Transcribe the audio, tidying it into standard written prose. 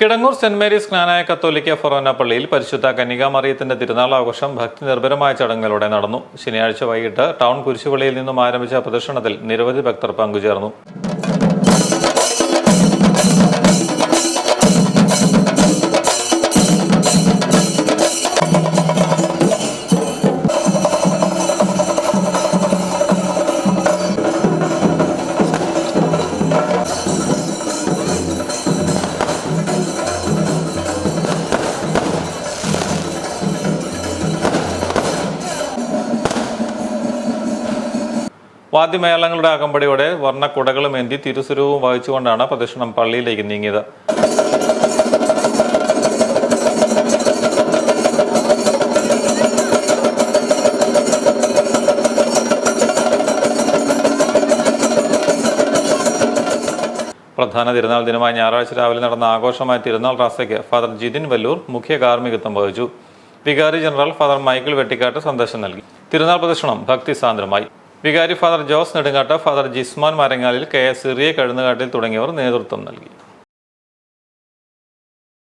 Kidangoor saint Mary's ജ്ഞാനായ കത്തോലിക്ക ഫൊറോന പള്ളിയിൽ പരിശുദ്ധ കന്യകാമറിയത്തിന്റെ തിരുനാൾ ആഘോഷം ഭക്തി നിർഭരമായ ചടങ്ങുകളോടെ നടന്നു. ശനിയാഴ്ച വൈകിട്ട് ടൗൺ കുരിശുപള്ളിയിൽ നിന്നും ആരംഭിച്ച പ്രദർശനത്തിൽ നിരവധി ഭക്തർ പങ്കുചേർന്നു. വാദ്യമേളങ്ങളുടെ അകമ്പടിയോടെ വർണ്ണക്കുടകളും ഏന്തി തിരുസ്വരൂപവും വഹിച്ചുകൊണ്ടാണ് പ്രദക്ഷിണം പള്ളിയിലേക്ക് നീങ്ങിയത്. പ്രധാന തിരുനാൾ ദിനമായ ഞായറാഴ്ച രാവിലെ നടന്ന ആഘോഷമായ തിരുനാൾ റാസയ്ക്ക് ഫാദർ ജിതിൻ വല്ലൂർ മുഖ്യ കാർമ്മികത്വം വഹിച്ചു. വികാരി ജനറൽ ഫാദർ മൈക്കിൾ വെട്ടിക്കാട്ട് സന്ദേശം നൽകി. തിരുനാൾ പ്രദക്ഷിണം ഭക്തിസാന്ദ്രമായി. വികാരി father Jose Nedungattu, father Jisman Marangalil, K S Siriya Kazhunnukattil തുടങ്ങിയവർ നേതൃത്വം നൽകി.